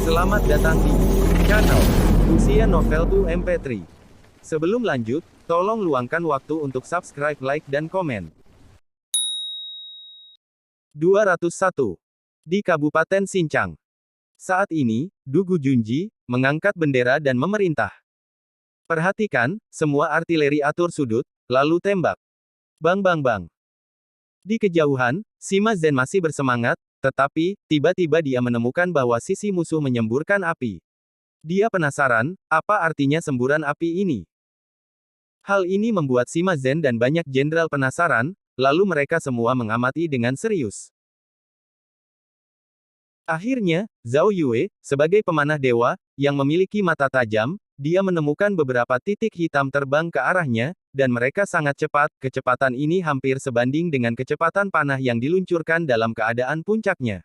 Selamat datang di channel Usia Novel 2 MP3. Sebelum lanjut, tolong luangkan waktu untuk subscribe, like, dan komen. 201. Di Kabupaten Sincang. Saat ini, Dugu Junji mengangkat bendera dan memerintah. Perhatikan, semua artileri atur sudut, lalu tembak. Bang bang bang. Di kejauhan, Sima Zen masih bersemangat, tetapi, tiba-tiba dia menemukan bahwa sisi musuh menyemburkan api. Dia penasaran, apa artinya semburan api ini? Hal ini membuat Sima Zen dan banyak jenderal penasaran, lalu mereka semua mengamati dengan serius. Akhirnya, Zhao Yue, sebagai pemanah dewa, yang memiliki mata tajam, dia menemukan beberapa titik hitam terbang ke arahnya, dan mereka sangat cepat, kecepatan ini hampir sebanding dengan kecepatan panah yang diluncurkan dalam keadaan puncaknya.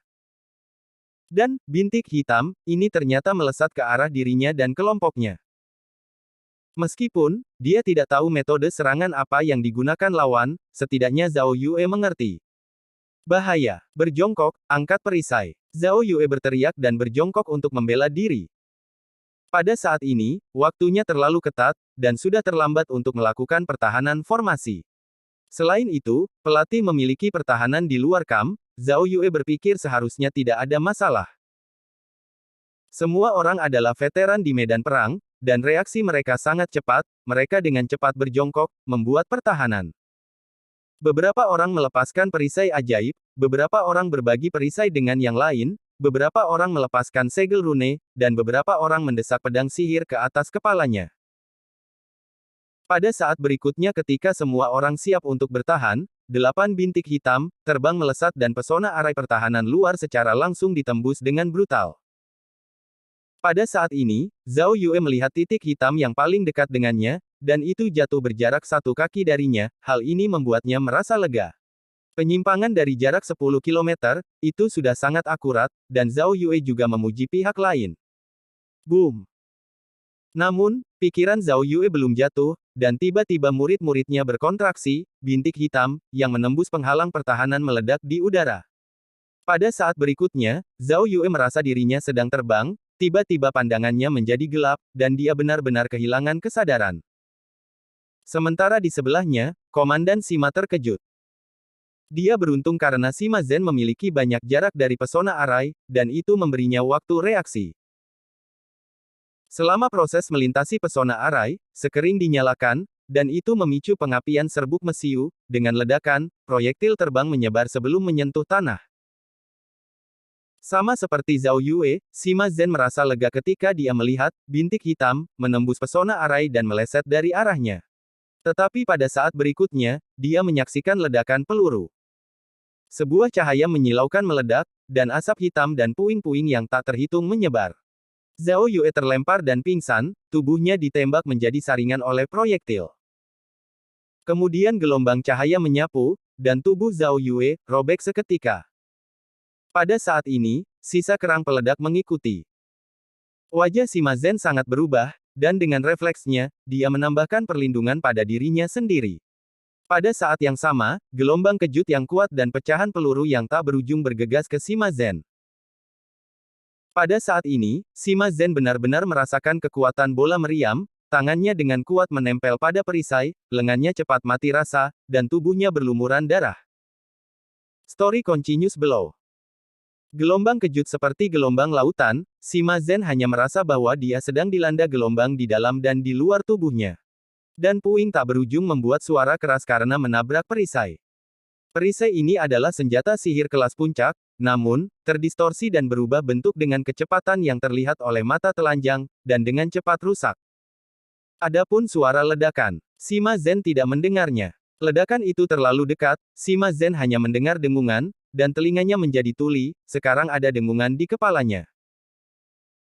Dan, bintik hitam, ini ternyata melesat ke arah dirinya dan kelompoknya. Meskipun, dia tidak tahu metode serangan apa yang digunakan lawan, setidaknya Zhao Yue mengerti. Bahaya, berjongkok, angkat perisai. Zhao Yue berteriak dan berjongkok untuk membela diri. Pada saat ini, waktunya terlalu ketat, dan sudah terlambat untuk melakukan pertahanan formasi. Selain itu, pelatih memiliki pertahanan di luar kamp, Zhao Yue berpikir seharusnya tidak ada masalah. Semua orang adalah veteran di medan perang, dan reaksi mereka sangat cepat, mereka dengan cepat berjongkok, membuat pertahanan. Beberapa orang melepaskan perisai ajaib, beberapa orang berbagi perisai dengan yang lain, beberapa orang melepaskan segel rune, dan beberapa orang mendesak pedang sihir ke atas kepalanya. Pada saat berikutnya ketika semua orang siap untuk bertahan, 8 bintik hitam, terbang melesat dan pesona arai pertahanan luar secara langsung ditembus dengan brutal. Pada saat ini, Zhao Yue melihat titik hitam yang paling dekat dengannya, dan itu jatuh berjarak 1 kaki darinya, hal ini membuatnya merasa lega. Penyimpangan dari jarak 10 km, itu sudah sangat akurat, dan Zhao Yue juga memuji pihak lain. Boom! Namun, pikiran Zhao Yue belum jatuh, dan tiba-tiba murid-muridnya berkontraksi, bintik hitam, yang menembus penghalang pertahanan meledak di udara. Pada saat berikutnya, Zhao Yue merasa dirinya sedang terbang, tiba-tiba pandangannya menjadi gelap, dan dia benar-benar kehilangan kesadaran. Sementara di sebelahnya, Komandan Sima terkejut. Dia beruntung karena Sima Zen memiliki banyak jarak dari pesona arai, dan itu memberinya waktu reaksi. Selama proses melintasi pesona arai, sekering dinyalakan, dan itu memicu pengapian serbuk mesiu, dengan ledakan, proyektil terbang menyebar sebelum menyentuh tanah. Sama seperti Zhao Yue, Sima Zen merasa lega ketika dia melihat bintik hitam menembus pesona arai dan meleset dari arahnya. Tetapi pada saat berikutnya, dia menyaksikan ledakan peluru. Sebuah cahaya menyilaukan meledak, dan asap hitam dan puing-puing yang tak terhitung menyebar. Zhao Yue terlempar dan pingsan, tubuhnya ditembak menjadi saringan oleh proyektil. Kemudian gelombang cahaya menyapu, dan tubuh Zhao Yue robek seketika. Pada saat ini, sisa kerang peledak mengikuti. Wajah Sima Zen sangat berubah, dan dengan refleksnya, dia menambahkan perlindungan pada dirinya sendiri. Pada saat yang sama, gelombang kejut yang kuat dan pecahan peluru yang tak berujung bergegas ke Sima Zen. Pada saat ini, Sima Zen benar-benar merasakan kekuatan bola meriam, tangannya dengan kuat menempel pada perisai, lengannya cepat mati rasa, dan tubuhnya berlumuran darah. Story continues below. Gelombang kejut seperti gelombang lautan, Sima Zen hanya merasa bahwa dia sedang dilanda gelombang di dalam dan di luar tubuhnya. Dan puing tak berujung membuat suara keras karena menabrak perisai. Perisai ini adalah senjata sihir kelas puncak, namun, terdistorsi dan berubah bentuk dengan kecepatan yang terlihat oleh mata telanjang, dan dengan cepat rusak. Adapun suara ledakan, Sima Zen tidak mendengarnya. Ledakan itu terlalu dekat, Sima Zen hanya mendengar dengungan, dan telinganya menjadi tuli, sekarang ada dengungan di kepalanya.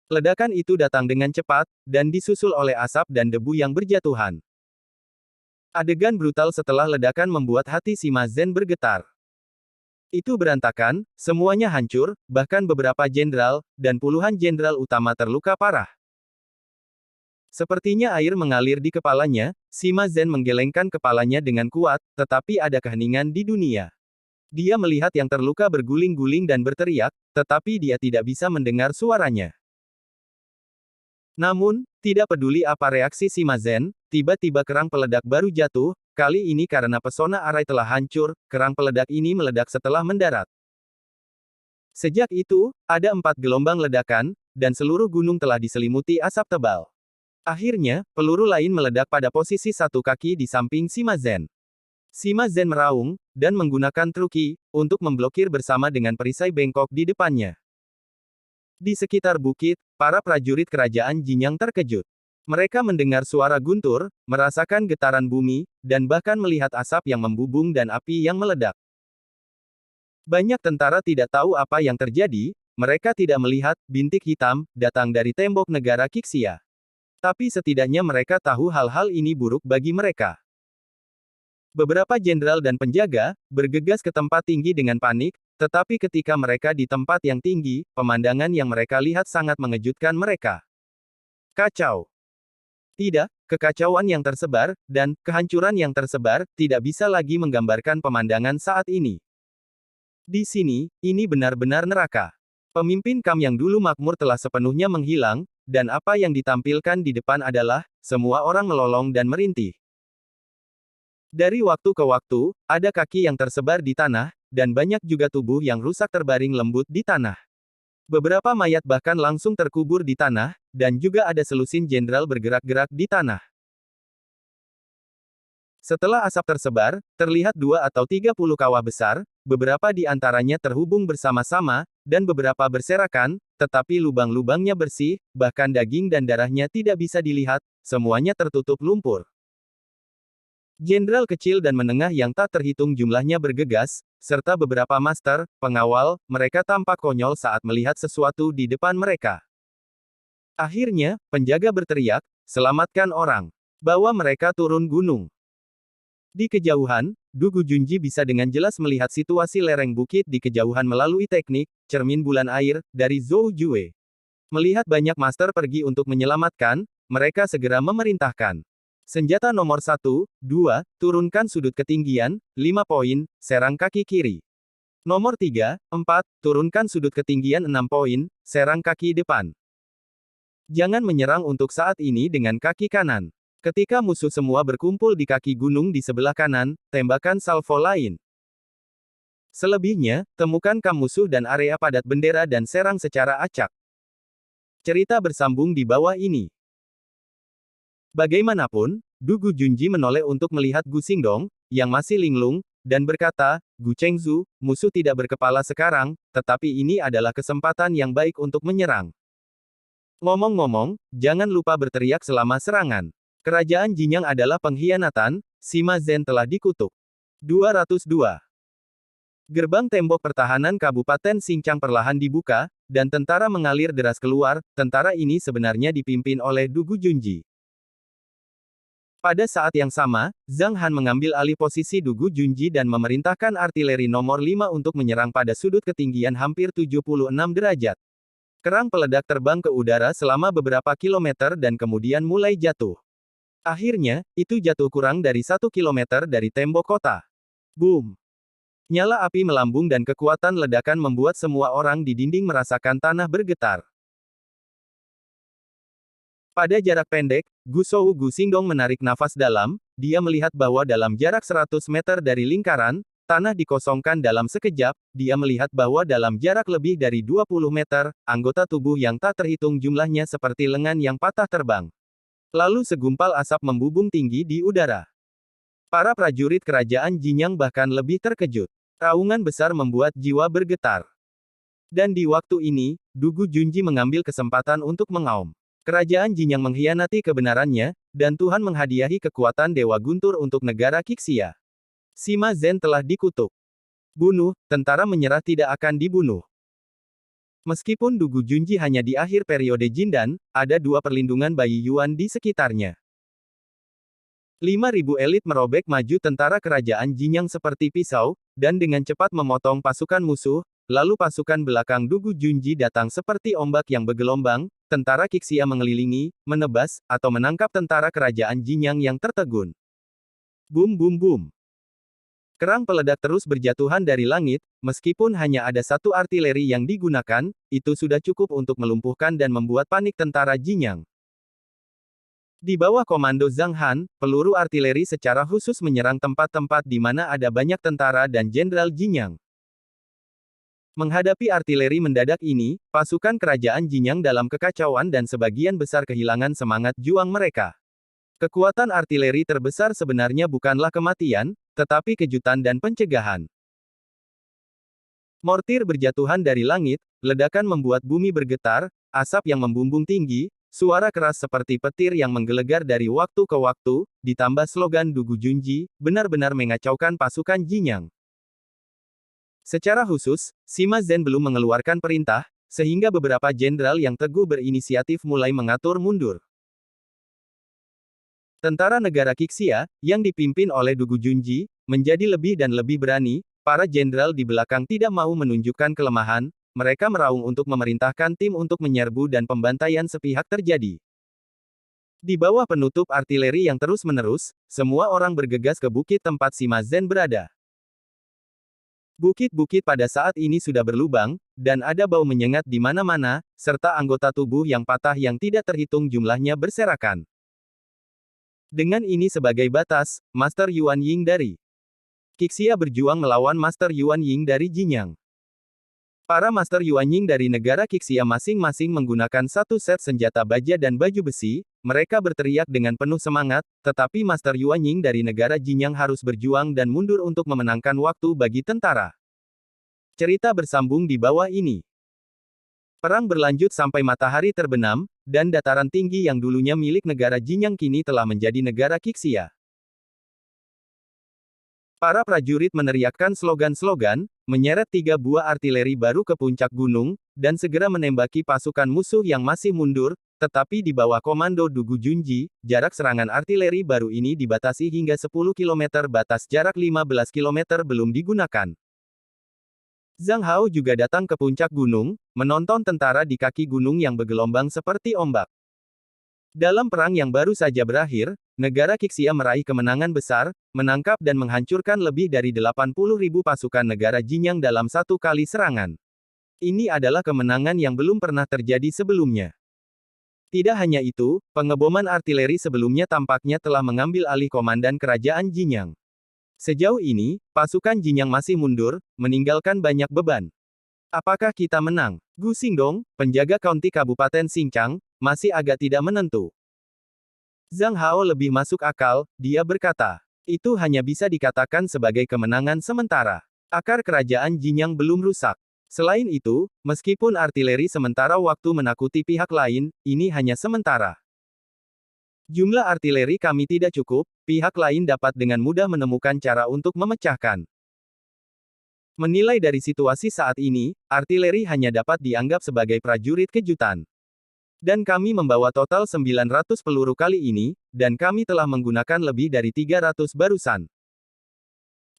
Ledakan itu datang dengan cepat, dan disusul oleh asap dan debu yang berjatuhan. Adegan brutal setelah ledakan membuat hati Sima Zen bergetar. Itu berantakan, semuanya hancur, bahkan beberapa jenderal, dan puluhan jenderal utama terluka parah. Sepertinya air mengalir di kepalanya, Sima Zen menggelengkan kepalanya dengan kuat, tetapi ada keheningan di dunia. Dia melihat yang terluka berguling-guling dan berteriak, tetapi dia tidak bisa mendengar suaranya. Namun, tidak peduli apa reaksi Sima Zhen, tiba-tiba kerang peledak baru jatuh, kali ini karena pesona arai telah hancur, kerang peledak ini meledak setelah mendarat. Sejak itu, ada 4 gelombang ledakan, dan seluruh gunung telah diselimuti asap tebal. Akhirnya, peluru lain meledak pada posisi satu kaki di samping Sima Zhen. Sima Zhen meraung, dan menggunakan truki, untuk memblokir bersama dengan perisai bengkok di depannya. Di sekitar bukit, para prajurit kerajaan Jinyang terkejut. Mereka mendengar suara guntur, merasakan getaran bumi, dan bahkan melihat asap yang membubung dan api yang meledak. Banyak tentara tidak tahu apa yang terjadi, mereka tidak melihat bintik hitam datang dari tembok negara Qixia. Tapi setidaknya mereka tahu hal-hal ini buruk bagi mereka. Beberapa jenderal dan penjaga bergegas ke tempat tinggi dengan panik, tetapi ketika mereka di tempat yang tinggi, pemandangan yang mereka lihat sangat mengejutkan mereka. Kacau. Tidak, kekacauan yang tersebar, dan kehancuran yang tersebar, tidak bisa lagi menggambarkan pemandangan saat ini. Di sini, ini benar-benar neraka. Pemimpin Kam yang dulu makmur telah sepenuhnya menghilang, dan apa yang ditampilkan di depan adalah, semua orang melolong dan merintih. Dari waktu ke waktu, ada kaki yang tersebar di tanah, dan banyak juga tubuh yang rusak terbaring lembut di tanah. Beberapa mayat bahkan langsung terkubur di tanah, dan juga ada selusin jenderal bergerak-gerak di tanah. Setelah asap tersebar, terlihat 2 atau 30 kawah besar, beberapa di antaranya terhubung bersama-sama, dan beberapa berserakan, tetapi lubang-lubangnya bersih, bahkan daging dan darahnya tidak bisa dilihat, semuanya tertutup lumpur. Jenderal kecil dan menengah yang tak terhitung jumlahnya bergegas, serta beberapa master, pengawal, mereka tampak konyol saat melihat sesuatu di depan mereka. Akhirnya, penjaga berteriak, "Selamatkan orang! Bawa mereka turun gunung!" Di kejauhan, Du Gujunji bisa dengan jelas melihat situasi lereng bukit di kejauhan melalui teknik, cermin bulan air, dari Zhou Jue. Melihat banyak master pergi untuk menyelamatkan, mereka segera memerintahkan. Senjata nomor 1, 2, turunkan sudut ketinggian, 5 poin, serang kaki kiri. Nomor 3, 4, turunkan sudut ketinggian 6 poin, serang kaki depan. Jangan menyerang untuk saat ini dengan kaki kanan. Ketika musuh semua berkumpul di kaki gunung di sebelah kanan, tembakan salvo lain. Selebihnya, temukan kam musuh dan area padat bendera dan serang secara acak. Cerita bersambung di bawah ini. Bagaimanapun, Du Gujunji menoleh untuk melihat Gu Xingdong, yang masih linglung, dan berkata, "Gu Chengzu, musuh tidak berkepala sekarang, tetapi ini adalah kesempatan yang baik untuk menyerang. Ngomong-ngomong, jangan lupa berteriak selama serangan. Kerajaan Jinyang adalah pengkhianatan, Sima Zhen telah dikutuk." 202. Gerbang tembok pertahanan Kabupaten Xinjiang perlahan dibuka, dan tentara mengalir deras keluar. Tentara ini sebenarnya dipimpin oleh Du Gujunji. Pada saat yang sama, Zhang Han mengambil alih posisi Du Gujunji dan memerintahkan artileri nomor 5 untuk menyerang pada sudut ketinggian hampir 76 derajat. Kerang peledak terbang ke udara selama beberapa kilometer dan kemudian mulai jatuh. Akhirnya, itu jatuh kurang dari 1 kilometer dari tembok kota. Boom! Nyala api melambung dan kekuatan ledakan membuat semua orang di dinding merasakan tanah bergetar. Pada jarak pendek, Gu Shou Gu Xingdong menarik nafas dalam, dia melihat bahwa dalam jarak 100 meter dari lingkaran, tanah dikosongkan dalam sekejap, dia melihat bahwa dalam jarak lebih dari 20 meter, anggota tubuh yang tak terhitung jumlahnya seperti lengan yang patah terbang. Lalu segumpal asap membubung tinggi di udara. Para prajurit kerajaan Jinyang bahkan lebih terkejut. Raungan besar membuat jiwa bergetar. Dan di waktu ini, Du Gujunji mengambil kesempatan untuk mengaum. Kerajaan Jinyang mengkhianati kebenarannya, dan Tuhan menghadiahi kekuatan Dewa Guntur untuk negara Qixia. Sima Zhen telah dikutuk. Bunuh, tentara menyerah tidak akan dibunuh. Meskipun Du Gujunji hanya di akhir periode Jindan, ada 2 perlindungan Bayi Yuan di sekitarnya. 5.000 elit merobek maju tentara kerajaan Jinyang seperti pisau, dan dengan cepat memotong pasukan musuh, lalu pasukan belakang Du Gujunji datang seperti ombak yang bergelombang, tentara Qixia mengelilingi, menebas, atau menangkap tentara kerajaan Jinyang yang tertegun. Bum bum bum. Kerang peledak terus berjatuhan dari langit, meskipun hanya ada 1 artileri yang digunakan, itu sudah cukup untuk melumpuhkan dan membuat panik tentara Jinyang. Di bawah komando Zhang Han, peluru artileri secara khusus menyerang tempat-tempat di mana ada banyak tentara dan Jenderal Jinyang. Menghadapi artileri mendadak ini, pasukan kerajaan Jinyang dalam kekacauan dan sebagian besar kehilangan semangat juang mereka. Kekuatan artileri terbesar sebenarnya bukanlah kematian, tetapi kejutan dan pencegahan. Mortir berjatuhan dari langit, ledakan membuat bumi bergetar, asap yang membumbung tinggi, suara keras seperti petir yang menggelegar dari waktu ke waktu, ditambah slogan Dugu Junji, benar-benar mengacaukan pasukan Jinyang. Secara khusus, Sima Zhen belum mengeluarkan perintah, sehingga beberapa jenderal yang teguh berinisiatif mulai mengatur mundur. Tentara negara Qixia, yang dipimpin oleh Dugu Junji, menjadi lebih dan lebih berani, para jenderal di belakang tidak mau menunjukkan kelemahan, mereka meraung untuk memerintahkan tim untuk menyerbu dan pembantaian sepihak terjadi. Di bawah penutup artileri yang terus-menerus, semua orang bergegas ke bukit tempat Sima Zhen berada. Bukit-bukit pada saat ini sudah berlubang, dan ada bau menyengat di mana-mana, serta anggota tubuh yang patah yang tidak terhitung jumlahnya berserakan. Dengan ini sebagai batas, Master Yuan Ying dari Qixia berjuang melawan Master Yuan Ying dari Jinyang. Para Master Yuan Ying dari negara Qixia masing-masing menggunakan satu set senjata baja dan baju besi, mereka berteriak dengan penuh semangat, tetapi Master Yuan Ying dari negara Jinyang harus berjuang dan mundur untuk memenangkan waktu bagi tentara. Cerita bersambung di bawah ini. Perang berlanjut sampai matahari terbenam, dan dataran tinggi yang dulunya milik negara Jinyang kini telah menjadi negara Qixia. Para prajurit meneriakkan slogan-slogan, menyeret 3 buah artileri baru ke puncak gunung, dan segera menembaki pasukan musuh yang masih mundur, tetapi di bawah komando Dugu Junji, jarak serangan artileri baru ini dibatasi hingga 10 km, batas jarak 15 km belum digunakan. Zhang Hao juga datang ke puncak gunung, menonton tentara di kaki gunung yang bergelombang seperti ombak. Dalam perang yang baru saja berakhir, negara Qixia meraih kemenangan besar, menangkap dan menghancurkan lebih dari 80.000 pasukan negara Jinyang dalam satu kali serangan. Ini adalah kemenangan yang belum pernah terjadi sebelumnya. Tidak hanya itu, pengeboman artileri sebelumnya tampaknya telah mengambil alih komandan kerajaan Jinyang. Sejauh ini, pasukan Jinyang masih mundur, meninggalkan banyak beban. Apakah kita menang? Gu Xingdong, penjaga kaunti Kabupaten Xinjiang, masih agak tidak menentu. Zhang Hao lebih masuk akal, dia berkata. Itu hanya bisa dikatakan sebagai kemenangan sementara. Akar kerajaan Jinyang belum rusak. Selain itu, meskipun artileri sementara waktu menakuti pihak lain, ini hanya sementara. Jumlah artileri kami tidak cukup, pihak lain dapat dengan mudah menemukan cara untuk memecahkan. Menilai dari situasi saat ini, artileri hanya dapat dianggap sebagai prajurit kejutan. Dan kami membawa total 900 peluru kali ini, dan kami telah menggunakan lebih dari 300 barusan.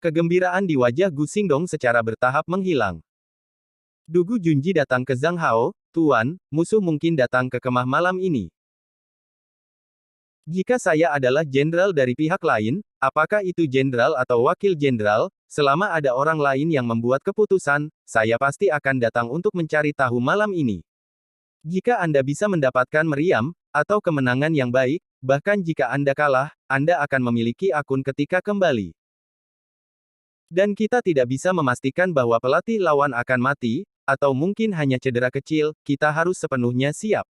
Kegembiraan di wajah Gu Xingdong secara bertahap menghilang. Dugu Junji datang ke Zhang Hao, Tuan, musuh mungkin datang ke kemah malam ini. Jika saya adalah jenderal dari pihak lain, apakah itu jenderal atau wakil jenderal, selama ada orang lain yang membuat keputusan, saya pasti akan datang untuk mencari tahu malam ini. Jika Anda bisa mendapatkan meriam, atau kemenangan yang baik, bahkan jika Anda kalah, Anda akan memiliki akun ketika kembali. Dan kita tidak bisa memastikan bahwa pelatih lawan akan mati, atau mungkin hanya cedera kecil, kita harus sepenuhnya siap.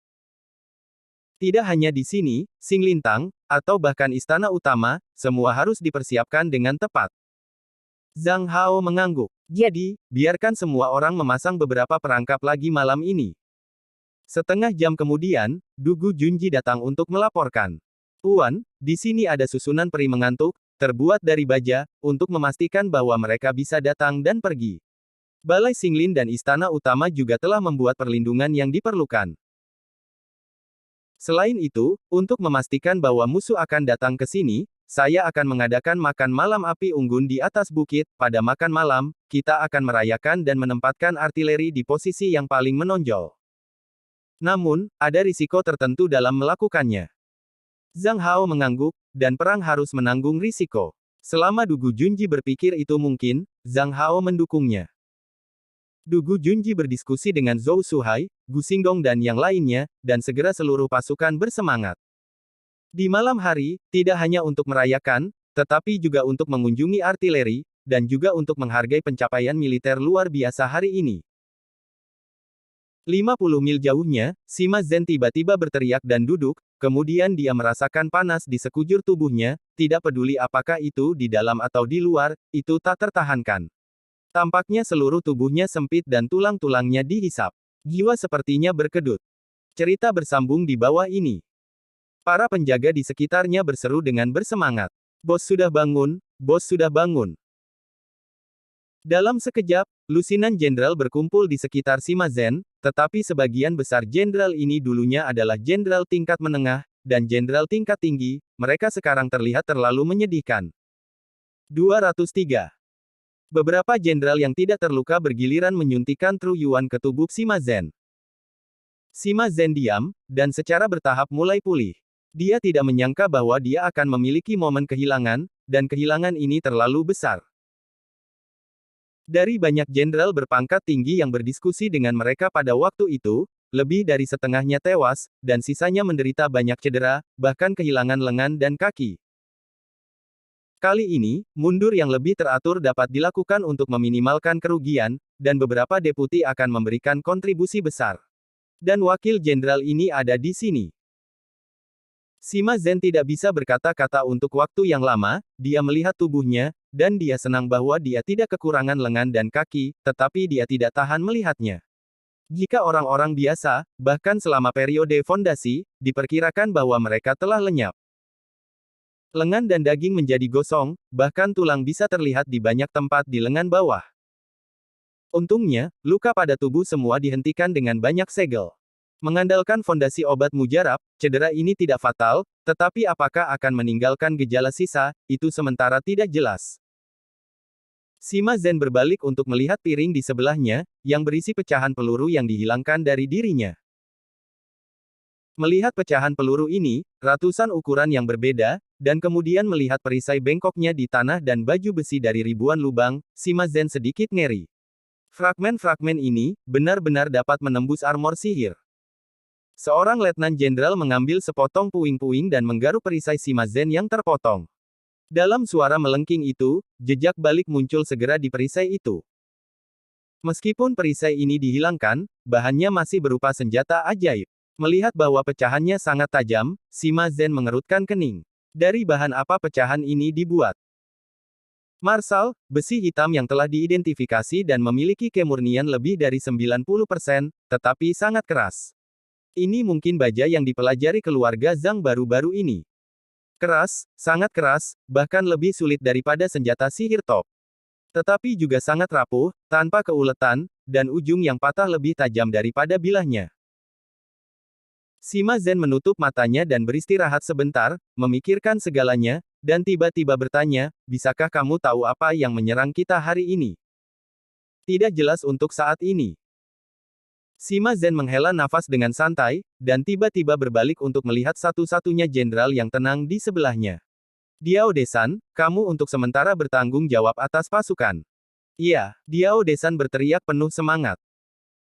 Tidak hanya di sini, Xinglintang, atau bahkan istana utama, semua harus dipersiapkan dengan tepat. Zhang Hao mengangguk. Jadi, biarkan semua orang memasang beberapa perangkap lagi malam ini. Setengah jam kemudian, Dugu Junji datang untuk melaporkan. Tuan, di sini ada susunan peri mengantuk, terbuat dari baja, untuk memastikan bahwa mereka bisa datang dan pergi. Balai Xinglin dan istana utama juga telah membuat perlindungan yang diperlukan. Selain itu, untuk memastikan bahwa musuh akan datang ke sini, saya akan mengadakan makan malam api unggun di atas bukit. Pada makan malam, kita akan merayakan dan menempatkan artileri di posisi yang paling menonjol. Namun, ada risiko tertentu dalam melakukannya. Zhang Hao mengangguk, dan perang harus menanggung risiko. Selama Dugu Junji berpikir itu mungkin, Zhang Hao mendukungnya. Dugu Junji berdiskusi dengan Zhou Suhai, Gu Xingdong dan yang lainnya, dan segera seluruh pasukan bersemangat. Di malam hari, tidak hanya untuk merayakan, tetapi juga untuk mengunjungi artileri, dan juga untuk menghargai pencapaian militer luar biasa hari ini. 50 mil jauhnya, Sima Zhen tiba-tiba berteriak dan duduk, kemudian dia merasakan panas di sekujur tubuhnya, tidak peduli apakah itu di dalam atau di luar, itu tak tertahankan. Tampaknya seluruh tubuhnya sempit dan tulang-tulangnya dihisap. Jiwa sepertinya berkedut. Cerita bersambung di bawah ini. Para penjaga di sekitarnya berseru dengan bersemangat. Bos sudah bangun, bos sudah bangun. Dalam sekejap, lusinan jenderal berkumpul di sekitar Sima Zhen, tetapi sebagian besar jenderal ini dulunya adalah jenderal tingkat menengah, dan jenderal tingkat tinggi, mereka sekarang terlihat terlalu menyedihkan. 203. Beberapa jenderal yang tidak terluka bergiliran menyuntikkan Tru Yuan ke tubuh Sima Zhen. Sima Zhen diam, dan secara bertahap mulai pulih. Dia tidak menyangka bahwa dia akan memiliki momen kehilangan, dan kehilangan ini terlalu besar. Dari banyak jenderal berpangkat tinggi yang berdiskusi dengan mereka pada waktu itu, lebih dari setengahnya tewas, dan sisanya menderita banyak cedera, bahkan kehilangan lengan dan kaki. Kali ini, mundur yang lebih teratur dapat dilakukan untuk meminimalkan kerugian, dan beberapa deputi akan memberikan kontribusi besar. Dan wakil jenderal ini ada di sini. Sima Zhen tidak bisa berkata-kata untuk waktu yang lama, dia melihat tubuhnya, dan dia senang bahwa dia tidak kekurangan lengan dan kaki, tetapi dia tidak tahan melihatnya. Jika orang-orang biasa, bahkan selama periode fondasi, diperkirakan bahwa mereka telah lenyap. Lengan dan daging menjadi gosong, bahkan tulang bisa terlihat di banyak tempat di lengan bawah. Untungnya, luka pada tubuh semua dihentikan dengan banyak segel. Mengandalkan fondasi obat mujarab, cedera ini tidak fatal, tetapi apakah akan meninggalkan gejala sisa, itu sementara tidak jelas. Sima Zhen berbalik untuk melihat piring di sebelahnya, yang berisi pecahan peluru yang dihilangkan dari dirinya. Melihat pecahan peluru ini, ratusan ukuran yang berbeda, dan kemudian melihat perisai bengkoknya di tanah dan baju besi dari ribuan lubang, Sima Zhen sedikit ngeri. Fragmen-fragmen ini, benar-benar dapat menembus armor sihir. Seorang letnan jenderal mengambil sepotong puing-puing dan menggaruk perisai Sima Zhen yang terpotong. Dalam suara melengking itu, jejak balik muncul segera di perisai itu. Meskipun perisai ini dihilangkan, bahannya masih berupa senjata ajaib. Melihat bahwa pecahannya sangat tajam, Sima Zhen mengerutkan kening. Dari bahan apa pecahan ini dibuat? Marsal, besi hitam yang telah diidentifikasi dan memiliki kemurnian lebih dari 90%, tetapi sangat keras. Ini mungkin baja yang dipelajari keluarga Zhang baru-baru ini. Keras, sangat keras, bahkan lebih sulit daripada senjata sihir top. Tetapi juga sangat rapuh, tanpa keuletan, dan ujung yang patah lebih tajam daripada bilahnya. Sima Zhen menutup matanya dan beristirahat sebentar, memikirkan segalanya, dan tiba-tiba bertanya, bisakah kamu tahu apa yang menyerang kita hari ini? Tidak jelas untuk saat ini. Sima Zhen menghela nafas dengan santai, dan tiba-tiba berbalik untuk melihat satu-satunya jenderal yang tenang di sebelahnya. Diao Desan, kamu untuk sementara bertanggung jawab atas pasukan. Iya, Diao Desan berteriak penuh semangat.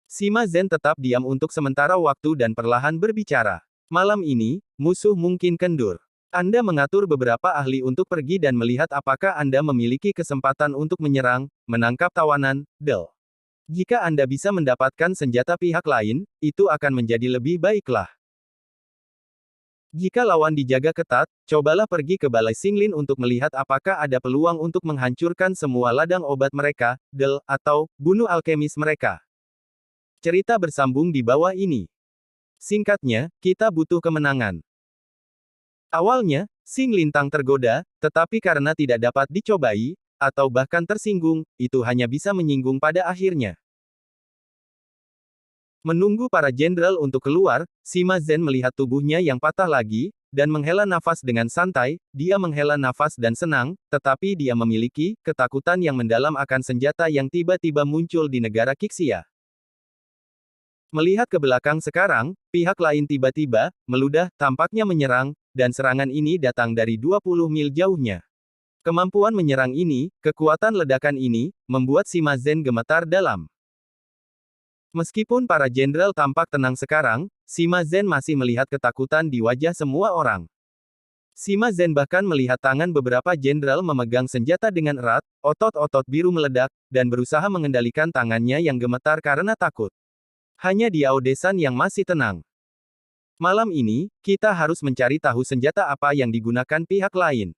Sima Zhen tetap diam untuk sementara waktu dan perlahan berbicara. Malam ini, musuh mungkin kendur. Anda mengatur beberapa ahli untuk pergi dan melihat apakah Anda memiliki kesempatan untuk menyerang, menangkap tawanan, Del. Jika Anda bisa mendapatkan senjata pihak lain, itu akan menjadi lebih baiklah. Jika lawan dijaga ketat, cobalah pergi ke Balai Xinglin untuk melihat apakah ada peluang untuk menghancurkan semua ladang obat mereka, Del, atau bunuh alkemis mereka. Cerita bersambung di bawah ini. Singkatnya, kita butuh kemenangan. Awalnya, Xing Lintang tergoda, tetapi karena tidak dapat dicobai, atau bahkan tersinggung, itu hanya bisa menyinggung pada akhirnya. Menunggu para jenderal untuk keluar, Sima Zhen melihat tubuhnya yang patah lagi, dan menghela nafas dengan santai, dia menghela nafas dan senang, tetapi dia memiliki ketakutan yang mendalam akan senjata yang tiba-tiba muncul di negara Qixia. Melihat ke belakang sekarang, pihak lain tiba-tiba, meludah, tampaknya menyerang, dan serangan ini datang dari 20 mil jauhnya. Kemampuan menyerang ini, kekuatan ledakan ini, membuat Sima Zhen gemetar dalam. Meskipun para jenderal tampak tenang sekarang, Sima Zhen masih melihat ketakutan di wajah semua orang. Sima Zhen bahkan melihat tangan beberapa jenderal memegang senjata dengan erat, otot-otot biru meledak, dan berusaha mengendalikan tangannya yang gemetar karena takut. Hanya Diao Desan yang masih tenang. Malam ini, kita harus mencari tahu senjata apa yang digunakan pihak lain.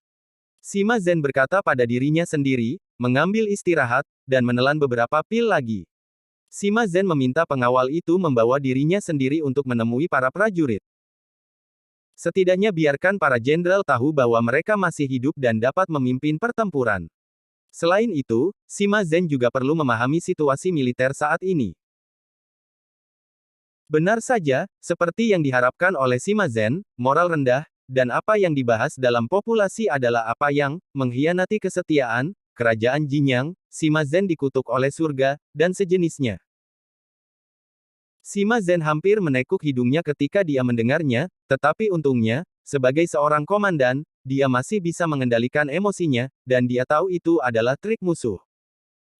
Sima Zhen berkata pada dirinya sendiri, mengambil istirahat, dan menelan beberapa pil lagi. Sima Zhen meminta pengawal itu membawa dirinya sendiri untuk menemui para prajurit. Setidaknya biarkan para jenderal tahu bahwa mereka masih hidup dan dapat memimpin pertempuran. Selain itu, Sima Zhen juga perlu memahami situasi militer saat ini. Benar saja, seperti yang diharapkan oleh Sima Zhen, moral rendah, dan apa yang dibahas dalam populasi adalah apa yang mengkhianati kesetiaan, kerajaan Jinyang, Sima Zhen dikutuk oleh surga, dan sejenisnya. Sima Zhen hampir menekuk hidungnya ketika dia mendengarnya, tetapi untungnya, sebagai seorang komandan, dia masih bisa mengendalikan emosinya, dan dia tahu itu adalah trik musuh.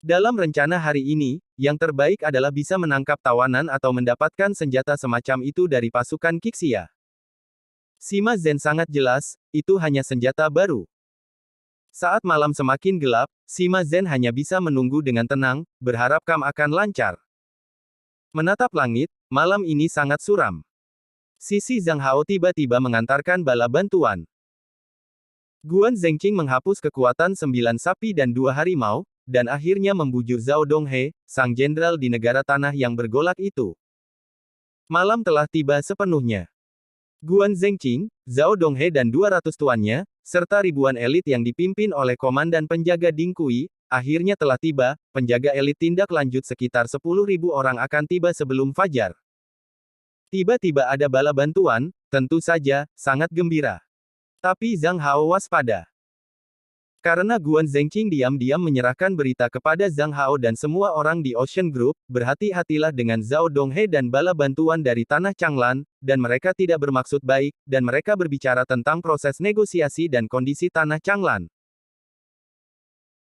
Dalam rencana hari ini, yang terbaik adalah bisa menangkap tawanan atau mendapatkan senjata semacam itu dari pasukan Qixia. Sima Zhen sangat jelas, itu hanya senjata baru. Saat malam semakin gelap, Sima Zhen hanya bisa menunggu dengan tenang, berharap kam akan lancar. Menatap langit, malam ini sangat suram. Sisi Zhang Hao tiba-tiba mengantarkan bala bantuan. Guan Zhengqing menghapus kekuatan 9 sapi dan 2 harimau, dan akhirnya membujuk Zhao Donghe, sang jenderal di negara tanah yang bergolak itu. Malam telah tiba sepenuhnya. Guan Zhengqing, Zhao Donghe dan 200 tuannya, serta ribuan elit yang dipimpin oleh komandan penjaga Ding Kui, akhirnya telah tiba. Penjaga elit tindak lanjut sekitar 10.000 orang akan tiba sebelum fajar. Tiba-tiba ada bala bantuan, tentu saja, sangat gembira. Tapi Zhang Hao waspada. Karena Guan Zhengqing diam-diam menyerahkan berita kepada Zhang Hao dan semua orang di Ocean Group, berhati-hatilah dengan Zhao Donghe dan bala bantuan dari tanah Changlan, dan mereka tidak bermaksud baik, dan mereka berbicara tentang proses negosiasi dan kondisi tanah Changlan.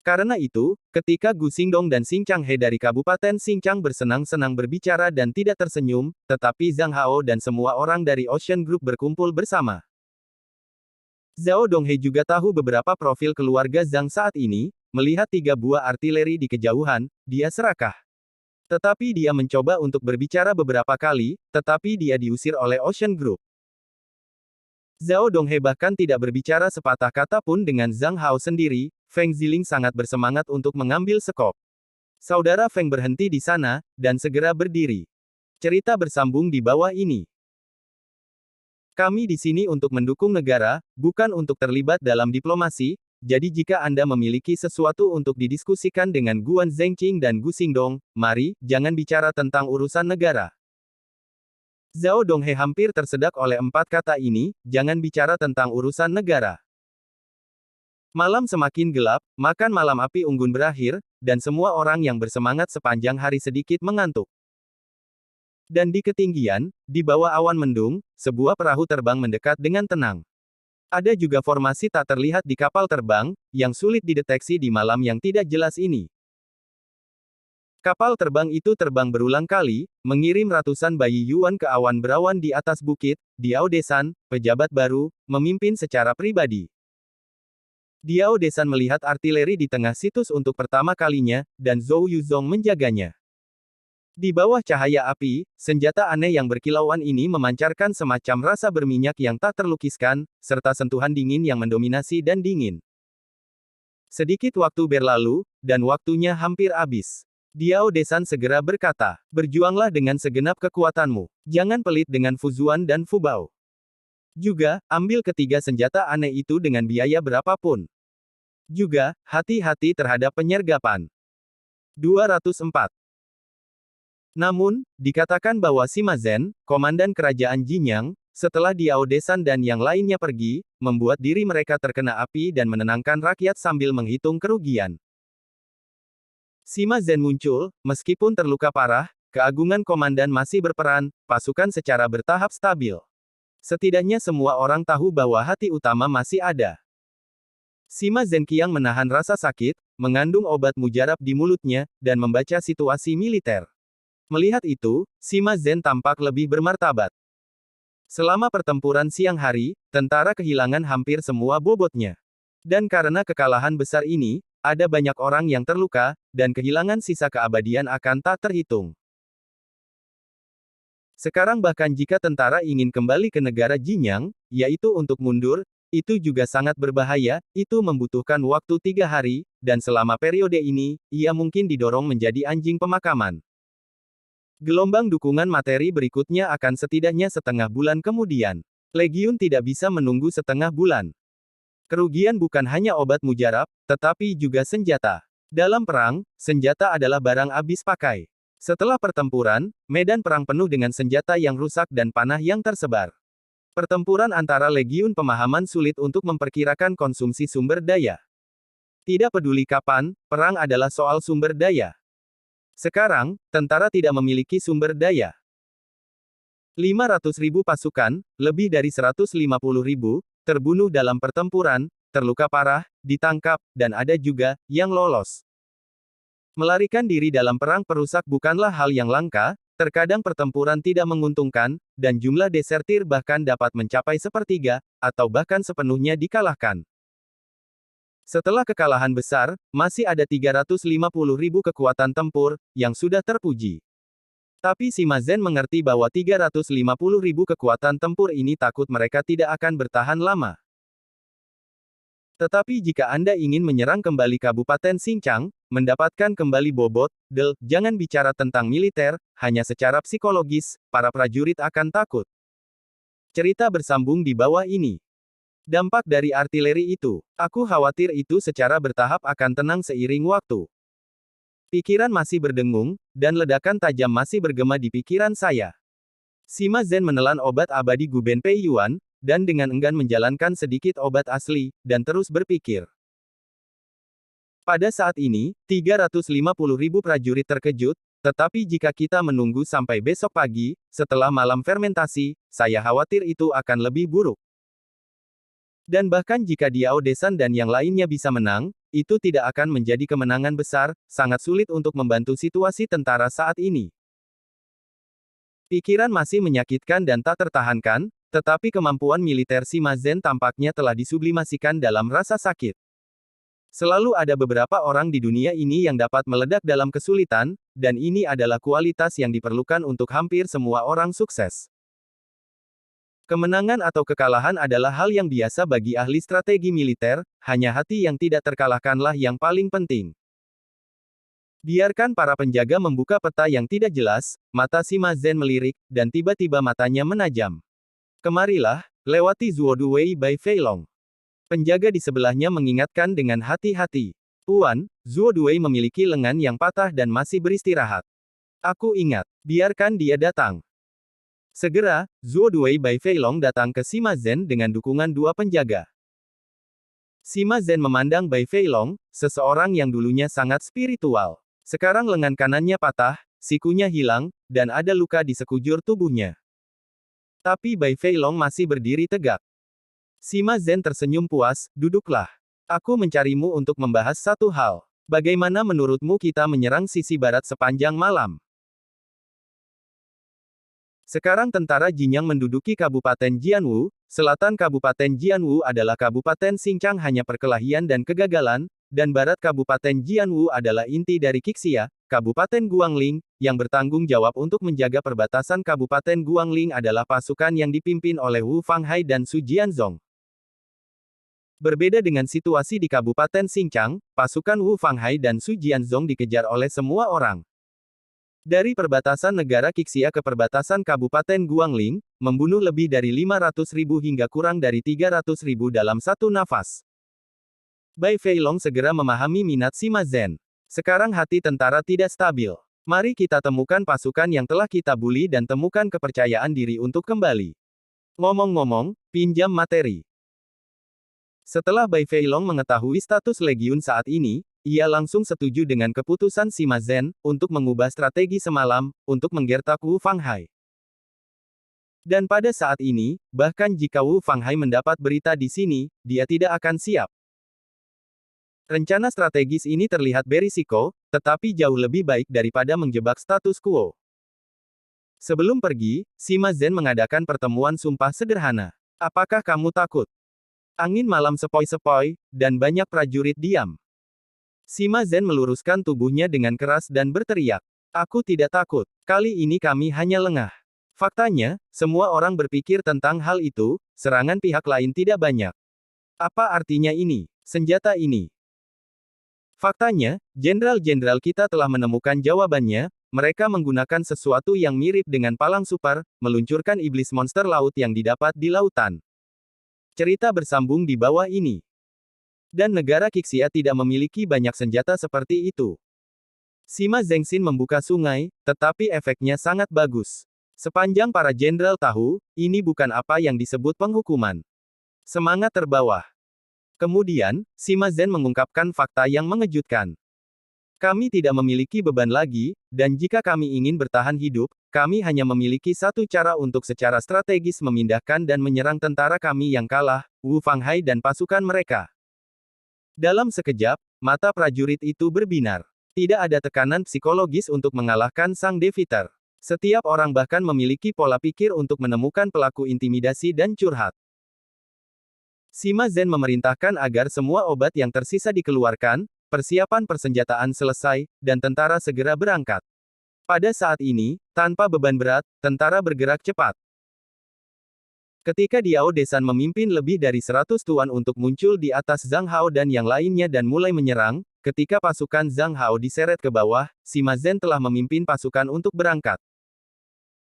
Karena itu, ketika Gu Xingdong dan Xing Changhe dari Kabupaten Xinjiang bersenang-senang berbicara dan tidak tersenyum, tetapi Zhang Hao dan semua orang dari Ocean Group berkumpul bersama. Zhao Donghe juga tahu beberapa profil keluarga Zhang saat ini, melihat 3 buah artileri di kejauhan, dia serakah. Tetapi dia mencoba untuk berbicara beberapa kali, tetapi dia diusir oleh Ocean Group. Zhao Donghe bahkan tidak berbicara sepatah kata pun dengan Zhang Hao sendiri. Feng Ziling sangat bersemangat untuk mengambil sekop. Saudara Feng berhenti di sana, dan segera berdiri. Cerita bersambung di bawah ini. Kami di sini untuk mendukung negara, bukan untuk terlibat dalam diplomasi, jadi jika Anda memiliki sesuatu untuk didiskusikan dengan Guan Zhengqing dan Gu Xingdong, mari, jangan bicara tentang urusan negara. Zhao Donghe hampir tersedak oleh 4 kata ini, jangan bicara tentang urusan negara. Malam semakin gelap, makan malam api unggun berakhir, dan semua orang yang bersemangat sepanjang hari sedikit mengantuk. Dan di ketinggian, di bawah awan mendung, sebuah perahu terbang mendekat dengan tenang. Ada juga formasi tak terlihat di kapal terbang, yang sulit dideteksi di malam yang tidak jelas ini. Kapal terbang itu terbang berulang kali, mengirim ratusan bayi Yuan ke awan berawan di atas bukit. Diao Desan, pejabat baru, memimpin secara pribadi. Diao Desan melihat artileri di tengah situs untuk pertama kalinya, dan Zhou Yuzong menjaganya. Di bawah cahaya api, senjata aneh yang berkilauan ini memancarkan semacam rasa berminyak yang tak terlukiskan, serta sentuhan dingin yang mendominasi dan dingin. Sedikit waktu berlalu, dan waktunya hampir habis. Diao Desan segera berkata, berjuanglah dengan segenap kekuatanmu. Jangan pelit dengan Fuzuan dan Fubao. Juga, ambil ketiga senjata aneh itu dengan biaya berapapun. Juga, hati-hati terhadap penyergapan. 204. Namun, dikatakan bahwa Sima Zhen, komandan kerajaan Jinyang, setelah Diao Desan dan yang lainnya pergi, membuat diri mereka terkena api dan menenangkan rakyat sambil menghitung kerugian. Sima Zhen muncul, meskipun terluka parah, keagungan komandan masih berperan, pasukan secara bertahap stabil. Setidaknya semua orang tahu bahwa hati utama masih ada. Sima Zhenqiang menahan rasa sakit, mengandung obat mujarab di mulutnya, dan membaca situasi militer. Melihat itu, Sima Zhen tampak lebih bermartabat. Selama pertempuran siang hari, tentara kehilangan hampir semua bobotnya. Dan karena kekalahan besar ini, ada banyak orang yang terluka, dan kehilangan sisa keabadian akan tak terhitung. Sekarang bahkan jika tentara ingin kembali ke negara Jinyang, yaitu untuk mundur, itu juga sangat berbahaya, itu membutuhkan waktu 3 hari, dan selama periode ini, ia mungkin didorong menjadi anjing pemakaman. Gelombang dukungan materi berikutnya akan setidaknya setengah bulan kemudian. Legiun tidak bisa menunggu setengah bulan. Kerugian bukan hanya obat mujarab, tetapi juga senjata. Dalam perang, senjata adalah barang habis pakai. Setelah pertempuran, medan perang penuh dengan senjata yang rusak dan panah yang tersebar. Pertempuran antara legiun pemahaman sulit untuk memperkirakan konsumsi sumber daya. Tidak peduli kapan, perang adalah soal sumber daya. Sekarang, tentara tidak memiliki sumber daya. 500.000 pasukan, lebih dari 150.000, terbunuh dalam pertempuran, terluka parah, ditangkap, dan ada juga yang lolos. Melarikan diri dalam perang perusak bukanlah hal yang langka, terkadang pertempuran tidak menguntungkan, dan jumlah desertir bahkan dapat mencapai sepertiga, atau bahkan sepenuhnya dikalahkan. Setelah kekalahan besar, masih ada 350.000 kekuatan tempur, yang sudah terpuji. Tapi Sima Zhen mengerti bahwa 350.000 kekuatan tempur ini takut mereka tidak akan bertahan lama. Tetapi jika Anda ingin menyerang kembali Kabupaten Xinjiang, mendapatkan kembali bobot, jangan bicara tentang militer, hanya secara psikologis, para prajurit akan takut. Cerita bersambung di bawah ini. Dampak dari artileri itu. Aku khawatir itu secara bertahap akan tenang seiring waktu. Pikiran masih berdengung, dan ledakan tajam masih bergema di pikiran saya. Sima Zhen menelan obat abadi Guben Pei Yuan, dan dengan enggan menjalankan sedikit obat asli, dan terus berpikir. Pada saat ini, 350.000 prajurit terkejut, tetapi jika kita menunggu sampai besok pagi, setelah malam fermentasi, saya khawatir itu akan lebih buruk. Dan bahkan jika Diao Desan dan yang lainnya bisa menang, itu tidak akan menjadi kemenangan besar, sangat sulit untuk membantu situasi tentara saat ini. Pikiran masih menyakitkan dan tak tertahankan, tetapi kemampuan militer Sima Zhen tampaknya telah disublimasikan dalam rasa sakit. Selalu ada beberapa orang di dunia ini yang dapat meledak dalam kesulitan, dan ini adalah kualitas yang diperlukan untuk hampir semua orang sukses. Kemenangan atau kekalahan adalah hal yang biasa bagi ahli strategi militer, hanya hati yang tidak terkalahkanlah yang paling penting. Biarkan para penjaga membuka peta yang tidak jelas, mata Sima Zhen melirik, dan tiba-tiba matanya menajam. Kemarilah, lewati Zuodu Wei Bai Fei Long. Penjaga di sebelahnya mengingatkan dengan hati-hati. Tuan, Zuodu Wei memiliki lengan yang patah dan masih beristirahat. Aku ingat, biarkan dia datang. Segera, Zuodu Wei Bai Fei Long datang ke Sima Zhen dengan dukungan dua penjaga. Sima Zhen memandang Bai Fei Long, seseorang yang dulunya sangat spiritual. Sekarang lengan kanannya patah, sikunya hilang, dan ada luka di sekujur tubuhnya. Tapi Bai Fei Long masih berdiri tegak. Sima Zhen tersenyum puas, duduklah. Aku mencarimu untuk membahas satu hal. Bagaimana menurutmu kita menyerang sisi barat sepanjang malam? Sekarang tentara Jinyang menduduki Kabupaten Jianwu, selatan Kabupaten Jianwu adalah Kabupaten Xinjiang hanya perkelahian dan kegagalan, dan barat Kabupaten Jianwu adalah inti dari Qixia, Kabupaten Guangling, yang bertanggung jawab untuk menjaga perbatasan Kabupaten Guangling adalah pasukan yang dipimpin oleh Wu Fanghai dan Su Jianzong. Berbeda dengan situasi di Kabupaten Xinjiang, pasukan Wu Fanghai dan Su Jianzong dikejar oleh semua orang. Dari perbatasan negara Qixia ke perbatasan Kabupaten Guangling, membunuh lebih dari 500.000 hingga kurang dari 300.000 dalam satu nafas. Bai Fei Long segera memahami minat Sima Zhen. Sekarang hati tentara tidak stabil. Mari kita temukan pasukan yang telah kita bully dan temukan kepercayaan diri untuk kembali. Ngomong-ngomong, pinjam materi. Setelah Bai Fei Long mengetahui status legiun saat ini, ia langsung setuju dengan keputusan Sima Zhen, untuk mengubah strategi semalam, untuk menggertak Wu Fanghai. Dan pada saat ini, bahkan jika Wu Fanghai mendapat berita di sini, dia tidak akan siap. Rencana strategis ini terlihat berisiko, tetapi jauh lebih baik daripada menjebak status quo. Sebelum pergi, Sima Zhen mengadakan pertemuan sumpah sederhana. Apakah kamu takut? Angin malam sepoi-sepoi, dan banyak prajurit diam. Sima Zhen meluruskan tubuhnya dengan keras dan berteriak. Aku tidak takut. Kali ini kami hanya lengah. Faktanya, semua orang berpikir tentang hal itu, serangan pihak lain tidak banyak. Apa artinya ini? Senjata ini. Faktanya, jenderal-jenderal kita telah menemukan jawabannya, mereka menggunakan sesuatu yang mirip dengan palang super, meluncurkan iblis monster laut yang didapat di lautan. Cerita bersambung di bawah ini. Dan negara Qixia tidak memiliki banyak senjata seperti itu. Sima Zhengxin membuka sungai, tetapi efeknya sangat bagus. Sepanjang para jenderal tahu, ini bukan apa yang disebut penghukuman. Semangat terbawah. Kemudian, Sima Zhen mengungkapkan fakta yang mengejutkan. Kami tidak memiliki beban lagi, dan jika kami ingin bertahan hidup, kami hanya memiliki satu cara untuk secara strategis memindahkan dan menyerang tentara kami yang kalah, Wu Fanghai dan pasukan mereka. Dalam sekejap, mata prajurit itu berbinar. Tidak ada tekanan psikologis untuk mengalahkan sang Deviter. Setiap orang bahkan memiliki pola pikir untuk menemukan pelaku intimidasi dan curhat. Sima Zhen memerintahkan agar semua obat yang tersisa dikeluarkan, persiapan persenjataan selesai, dan tentara segera berangkat. Pada saat ini, tanpa beban berat, tentara bergerak cepat. Ketika Diao Desan memimpin lebih dari 100 tuan untuk muncul di atas Zhang Hao dan yang lainnya dan mulai menyerang, ketika pasukan Zhang Hao diseret ke bawah, Sima Zhen telah memimpin pasukan untuk berangkat.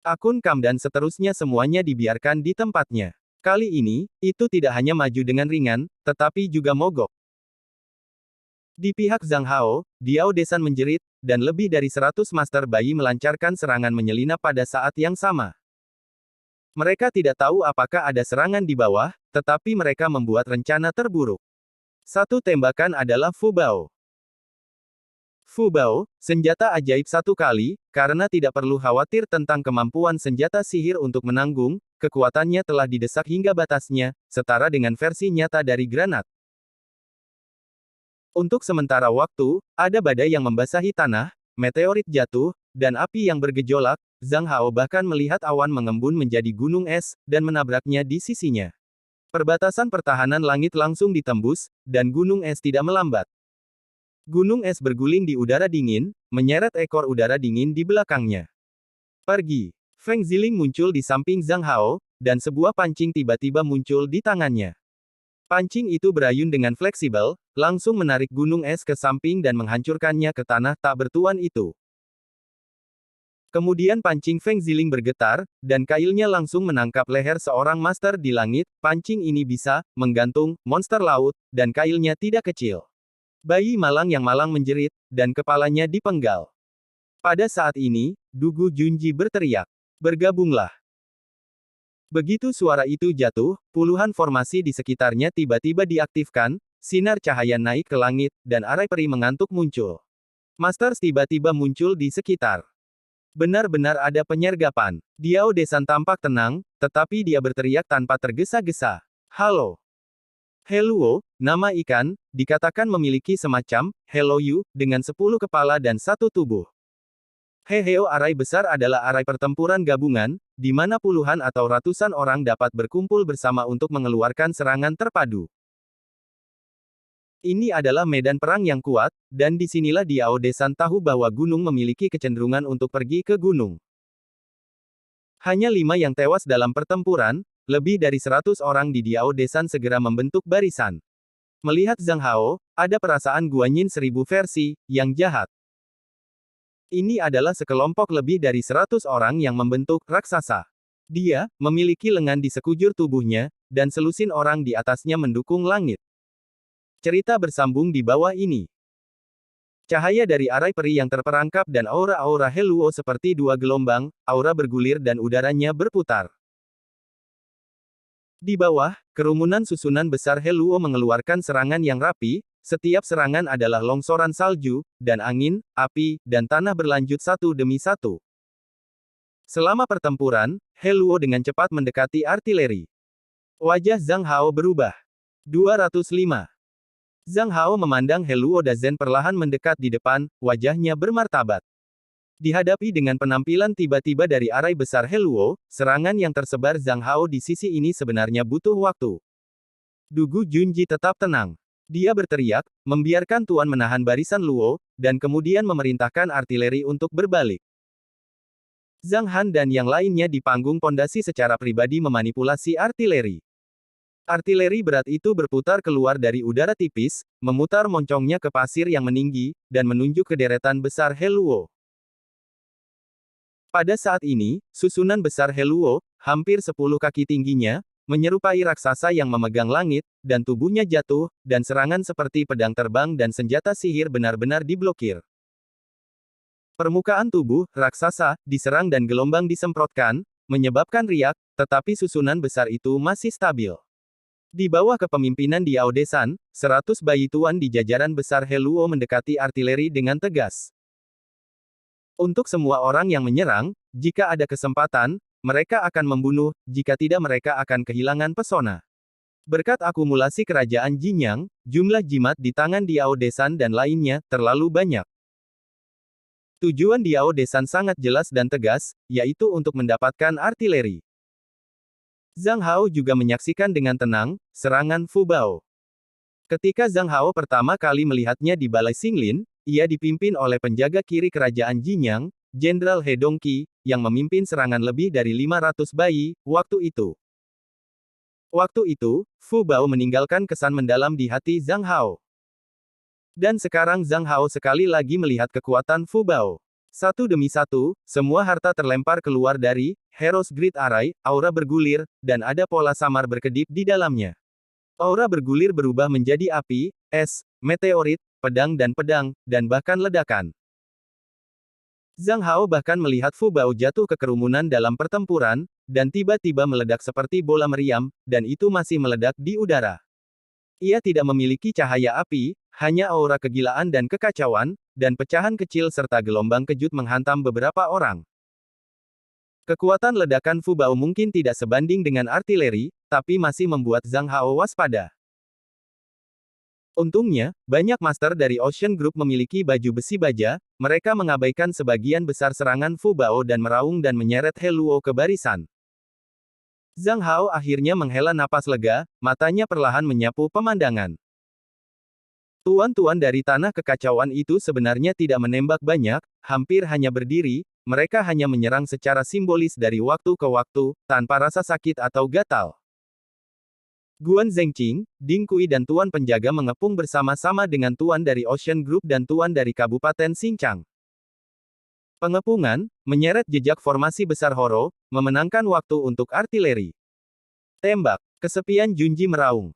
Akun Kam dan seterusnya semuanya dibiarkan di tempatnya. Kali ini, itu tidak hanya maju dengan ringan, tetapi juga mogok. Di pihak Zhang Hao, Diao Desan menjerit, dan lebih dari 100 master bayi melancarkan serangan menyelinap pada saat yang sama. Mereka tidak tahu apakah ada serangan di bawah, tetapi mereka membuat rencana terburuk. Satu tembakan adalah Fu Bao. Fu Bao, senjata ajaib satu kali, karena tidak perlu khawatir tentang kemampuan senjata sihir untuk menanggung, kekuatannya telah didesak hingga batasnya, setara dengan versi nyata dari granat. Untuk sementara waktu, ada badai yang membasahi tanah, meteorit jatuh, dan api yang bergejolak. Zhang Hao bahkan melihat awan mengembun menjadi gunung es, dan menabraknya di sisinya. Perbatasan pertahanan langit langsung ditembus, dan gunung es tidak melambat. Gunung es berguling di udara dingin, menyeret ekor udara dingin di belakangnya. Pergi. Feng Ziling muncul di samping Zhang Hao, dan sebuah pancing tiba-tiba muncul di tangannya. Pancing itu berayun dengan fleksibel, langsung menarik gunung es ke samping dan menghancurkannya ke tanah tak bertuan itu. Kemudian pancing Feng Ziling bergetar, dan kailnya langsung menangkap leher seorang master di langit. Pancing ini bisa menggantung monster laut, dan kailnya tidak kecil. Bayi malang yang malang menjerit, dan kepalanya dipenggal. Pada saat ini, Dugu Junji berteriak. Bergabunglah. Begitu suara itu jatuh, puluhan formasi di sekitarnya tiba-tiba diaktifkan, sinar cahaya naik ke langit, dan arai peri mengantuk muncul. Masters tiba-tiba muncul di sekitar. Benar-benar ada penyergapan. Diao Desan tampak tenang, tetapi dia berteriak tanpa tergesa-gesa. Halo. Heluo, nama ikan, dikatakan memiliki semacam Heloyu, dengan 10 kepala dan 1 tubuh. Heheo arai besar adalah arai pertempuran gabungan, di mana puluhan atau ratusan orang dapat berkumpul bersama untuk mengeluarkan serangan terpadu. Ini adalah medan perang yang kuat, dan disinilah Diao Desan tahu bahwa gunung memiliki kecenderungan untuk pergi ke gunung. Hanya 5 yang tewas dalam pertempuran, lebih dari 100 orang di Diao Desan segera membentuk barisan. Melihat Zhang Hao, ada perasaan Guanyin 1000 versi, yang jahat. Ini adalah sekelompok lebih dari 100 orang yang membentuk raksasa. Dia memiliki lengan di sekujur tubuhnya, dan selusin orang di atasnya mendukung langit. Cerita bersambung di bawah ini. Cahaya dari arai peri yang terperangkap dan aura-aura Heluo seperti dua gelombang, aura bergulir dan udaranya berputar. Di bawah, kerumunan susunan besar Heluo mengeluarkan serangan yang rapi. Setiap serangan adalah longsoran salju, dan angin, api, dan tanah berlanjut satu demi satu. Selama pertempuran, Heluo dengan cepat mendekati artileri. Wajah Zhang Hao berubah. 205. Zhang Hao memandang Heluo Dazen perlahan mendekat di depan, wajahnya bermartabat. Dihadapi dengan penampilan tiba-tiba dari arai besar Heluo, serangan yang tersebar Zhang Hao di sisi ini sebenarnya butuh waktu. Dugu Junji tetap tenang. Dia berteriak, membiarkan Tuan menahan barisan Luo, dan kemudian memerintahkan artileri untuk berbalik. Zhang Han dan yang lainnya di panggung pondasi secara pribadi memanipulasi artileri. Artileri berat itu berputar keluar dari udara tipis, memutar moncongnya ke pasir yang meninggi, dan menunjuk ke deretan besar Heluo. Pada saat ini, susunan besar Heluo, hampir 10 kaki tingginya, menyerupai raksasa yang memegang langit, dan tubuhnya jatuh, dan serangan seperti pedang terbang dan senjata sihir benar-benar diblokir. Permukaan tubuh raksasa diserang dan gelombang disemprotkan, menyebabkan riak, tetapi susunan besar itu masih stabil. Di bawah kepemimpinan Diao Desan, 100 bayi tuan di jajaran besar Heluo mendekati artileri dengan tegas. Untuk semua orang yang menyerang, jika ada kesempatan, mereka akan membunuh, jika tidak mereka akan kehilangan pesona. Berkat akumulasi kerajaan Jinyang, jumlah jimat di tangan Diao Desan dan lainnya terlalu banyak. Tujuan Diao Desan sangat jelas dan tegas, yaitu untuk mendapatkan artileri. Zhang Hao juga menyaksikan dengan tenang serangan Fu Bao. Ketika Zhang Hao pertama kali melihatnya di Balai Xinglin, ia dipimpin oleh penjaga kiri kerajaan Jinyang, Jenderal He Dongqi, yang memimpin serangan lebih dari 500 bayi, waktu itu. Waktu itu, Fu Bao meninggalkan kesan mendalam di hati Zhang Hao. Dan sekarang Zhang Hao sekali lagi melihat kekuatan Fu Bao. Satu demi satu, semua harta terlempar keluar dari Heroes Grid Array, aura bergulir, dan ada pola samar berkedip di dalamnya. Aura bergulir berubah menjadi api, es, meteorit, pedang, dan bahkan ledakan. Zhang Hao bahkan melihat Fu Bao jatuh ke kerumunan dalam pertempuran, dan tiba-tiba meledak seperti bola meriam, dan itu masih meledak di udara. Ia tidak memiliki cahaya api, hanya aura kegilaan dan kekacauan, dan pecahan kecil serta gelombang kejut menghantam beberapa orang. Kekuatan ledakan Fu Bao mungkin tidak sebanding dengan artileri, tapi masih membuat Zhang Hao waspada. Untungnya, banyak master dari Ocean Group memiliki baju besi baja, mereka mengabaikan sebagian besar serangan Fu Bao dan meraung dan menyeret Heluo ke barisan. Zhang Hao akhirnya menghela napas lega, matanya perlahan menyapu pemandangan. Tuan-tuan dari tanah kekacauan itu sebenarnya tidak menembak banyak, hampir hanya berdiri, mereka hanya menyerang secara simbolis dari waktu ke waktu, tanpa rasa sakit atau gatal. Guan Zhengqing, Ding Kui dan Tuan Penjaga mengepung bersama-sama dengan Tuan dari Ocean Group dan Tuan dari Kabupaten Xinjiang. Pengepungan, menyeret jejak formasi besar Horo, memenangkan waktu untuk artileri. Tembak, kesepian Junji meraung.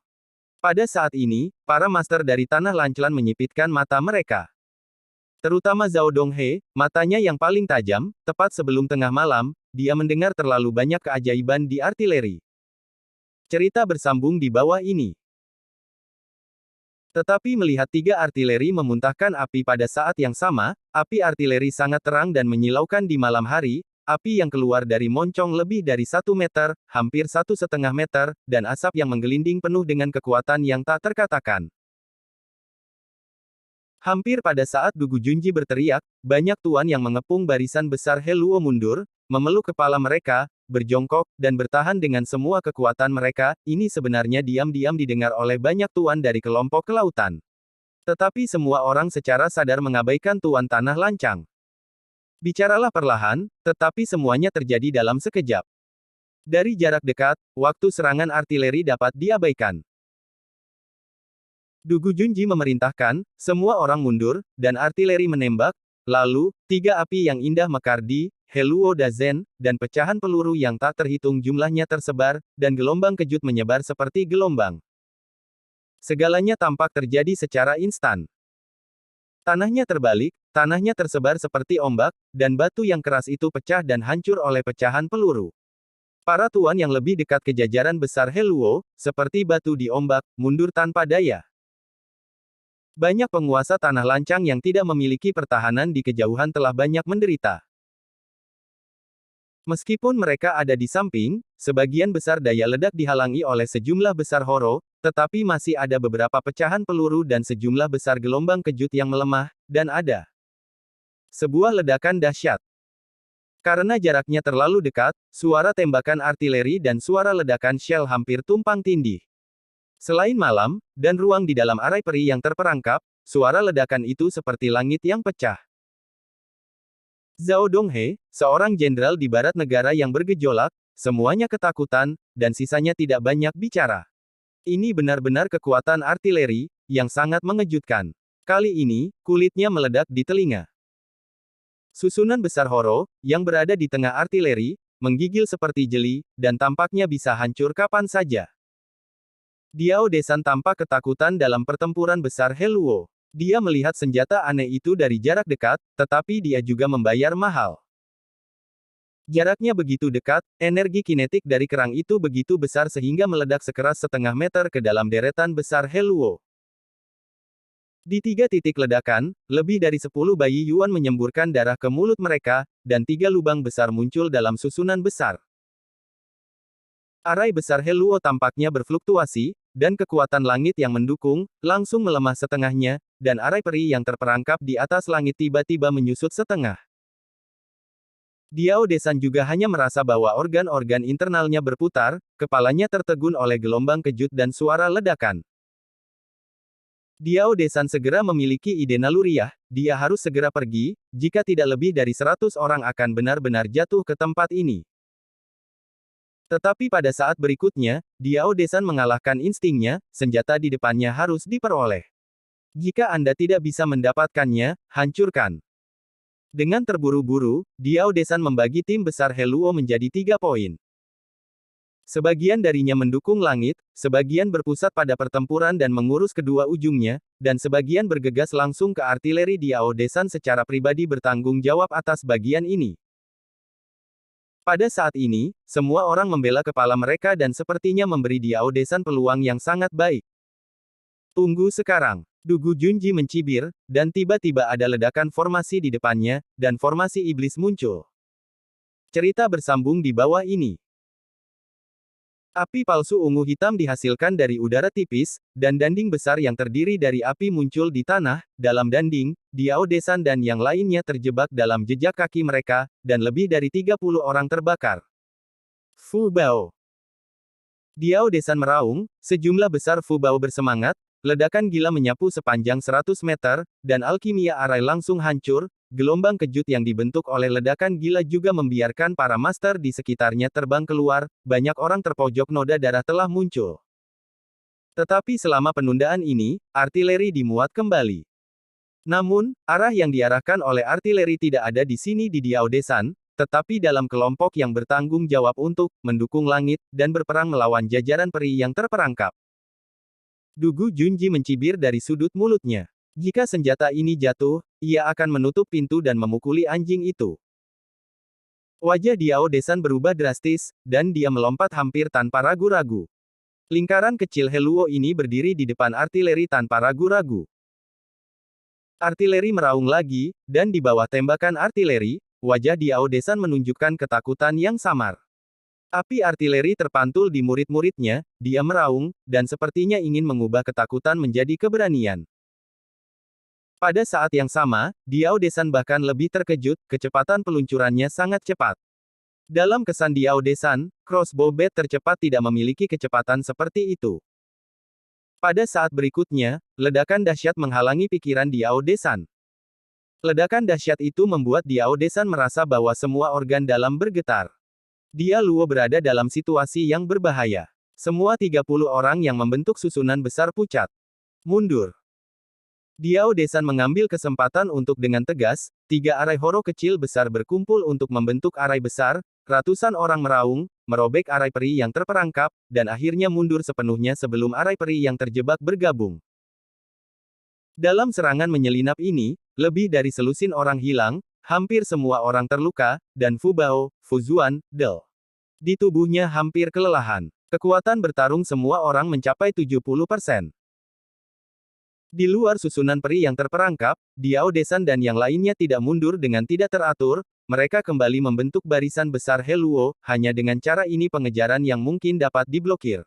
Pada saat ini, para master dari Tanah Lancelan menyipitkan mata mereka. Terutama Zhao Donghe, matanya yang paling tajam, tepat sebelum tengah malam, dia mendengar terlalu banyak keajaiban di artileri. Cerita bersambung di bawah ini. Tetapi melihat 3 artileri memuntahkan api pada saat yang sama, api artileri sangat terang dan menyilaukan di malam hari, api yang keluar dari moncong lebih dari 1 meter, hampir 1,5 meter, dan asap yang menggelinding penuh dengan kekuatan yang tak terkatakan. Hampir pada saat Dugu Junji berteriak, banyak tuan yang mengepung barisan besar Heluo mundur, memeluk kepala mereka, berjongkok, dan bertahan dengan semua kekuatan mereka. Ini sebenarnya diam-diam didengar oleh banyak tuan dari kelompok kelautan. Tetapi semua orang secara sadar mengabaikan tuan tanah lancang. Bicaralah perlahan, tetapi semuanya terjadi dalam sekejap. Dari jarak dekat, waktu serangan artileri dapat diabaikan. Dugu Junji memerintahkan, semua orang mundur, dan artileri menembak, lalu, 3 api yang indah mekar di Heluo Dazen, dan pecahan peluru yang tak terhitung jumlahnya tersebar, dan gelombang kejut menyebar seperti gelombang. Segalanya tampak terjadi secara instan. Tanahnya terbalik, tanahnya tersebar seperti ombak, dan batu yang keras itu pecah dan hancur oleh pecahan peluru. Para tuan yang lebih dekat ke jajaran besar Heluo, seperti batu di ombak, mundur tanpa daya. Banyak penguasa tanah lancang yang tidak memiliki pertahanan di kejauhan telah banyak menderita. Meskipun mereka ada di samping, sebagian besar daya ledak dihalangi oleh sejumlah besar horo, tetapi masih ada beberapa pecahan peluru dan sejumlah besar gelombang kejut yang melemah, dan ada Sebuah ledakan dahsyat. Karena jaraknya terlalu dekat, suara tembakan artileri dan suara ledakan shell hampir tumpang tindih. Selain malam, dan ruang di dalam arai peri yang terperangkap, suara ledakan itu seperti langit yang pecah. Zhao Donghe, seorang jenderal di barat negara yang bergejolak, semuanya ketakutan, dan sisanya tidak banyak bicara. Ini benar-benar kekuatan artileri, yang sangat mengejutkan. Kali ini, kulitnya meledak di telinga. Susunan besar Horo, yang berada di tengah artileri, menggigil seperti jeli, dan tampaknya bisa hancur kapan saja. Diao Desan tampak ketakutan dalam pertempuran besar Heluo. Dia melihat senjata aneh itu dari jarak dekat, tetapi dia juga membayar mahal. Jaraknya begitu dekat, energi kinetik dari kerang itu begitu besar sehingga meledak sekeras setengah meter ke dalam deretan besar Heluo. Di 3 titik ledakan, lebih dari 10 bayi Yuan menyemburkan darah ke mulut mereka, dan 3 lubang besar muncul dalam susunan besar. Arai besar Heluo tampaknya berfluktuasi, dan kekuatan langit yang mendukung, langsung melemah setengahnya, dan arai peri yang terperangkap di atas langit tiba-tiba menyusut setengah. Diao Desan juga hanya merasa bahwa organ-organ internalnya berputar, kepalanya tertegun oleh gelombang kejut dan suara ledakan. Diao Desan segera memiliki ide naluriah, dia harus segera pergi, jika tidak lebih dari 100 orang akan benar-benar jatuh ke tempat ini. Tetapi pada saat berikutnya, Diao Desan mengalahkan instingnya, senjata di depannya harus diperoleh. Jika Anda tidak bisa mendapatkannya, hancurkan. Dengan terburu-buru, Diao Desan membagi tim besar Heluo menjadi 3 poin. Sebagian darinya mendukung langit, sebagian berpusat pada pertempuran dan mengurus kedua ujungnya, dan sebagian bergegas langsung ke artileri. Diao Desan secara pribadi bertanggung jawab atas bagian ini. Pada saat ini, semua orang membela kepala mereka dan sepertinya memberi Diao Desan peluang yang sangat baik. Tunggu sekarang. Dugu Junji mencibir, dan tiba-tiba ada ledakan formasi di depannya, dan formasi iblis muncul. Cerita bersambung di bawah ini. Api palsu ungu hitam dihasilkan dari udara tipis, dan danding besar yang terdiri dari api muncul di tanah. Dalam danding, Diao Desan dan yang lainnya terjebak dalam jejak kaki mereka, dan lebih dari 30 orang terbakar. Fu Bao. Diao Desan meraung, sejumlah besar Fu Bao bersemangat, ledakan gila menyapu sepanjang 100 meter, dan alkimia arai langsung hancur. Gelombang kejut yang dibentuk oleh ledakan gila juga membiarkan para master di sekitarnya terbang keluar, banyak orang terpojok noda darah telah muncul. Tetapi selama penundaan ini, artileri dimuat kembali. Namun, arah yang diarahkan oleh artileri tidak ada di sini di Diao Desan, tetapi dalam kelompok yang bertanggung jawab untuk mendukung langit, dan berperang melawan jajaran peri yang terperangkap. Dugu Junji mencibir dari sudut mulutnya. Jika senjata ini jatuh, ia akan menutup pintu dan memukuli anjing itu. Wajah Diao Desan berubah drastis, dan dia melompat hampir tanpa ragu-ragu. Lingkaran kecil Heluo ini berdiri di depan artileri tanpa ragu-ragu. Artileri meraung lagi, dan di bawah tembakan artileri, wajah Diao Desan menunjukkan ketakutan yang samar. Api artileri terpantul di murid-muridnya, dia meraung, dan sepertinya ingin mengubah ketakutan menjadi keberanian. Pada saat yang sama, Diao Desan bahkan lebih terkejut, kecepatan peluncurannya sangat cepat. Dalam kesan Diao Desan, crossbow bat tercepat tidak memiliki kecepatan seperti itu. Pada saat berikutnya, ledakan dahsyat menghalangi pikiran Diao Desan. Ledakan dahsyat itu membuat Diao Desan merasa bahwa semua organ dalam bergetar. Dia Luo berada dalam situasi yang berbahaya. Semua 30 orang yang membentuk susunan besar pucat. Mundur. Diao Desan mengambil kesempatan untuk dengan tegas, 3 arai horo kecil besar berkumpul untuk membentuk arai besar, ratusan orang meraung, merobek arai peri yang terperangkap, dan akhirnya mundur sepenuhnya sebelum arai peri yang terjebak bergabung. Dalam serangan menyelinap ini, lebih dari selusin orang hilang, hampir semua orang terluka, dan Fu Bao, Fu Zuan, Del. Di tubuhnya hampir kelelahan. Kekuatan bertarung semua orang mencapai 70%. Di luar susunan peri yang terperangkap, Diao Desan dan yang lainnya tidak mundur dengan tidak teratur, mereka kembali membentuk barisan besar Heluo, hanya dengan cara ini pengejaran yang mungkin dapat diblokir.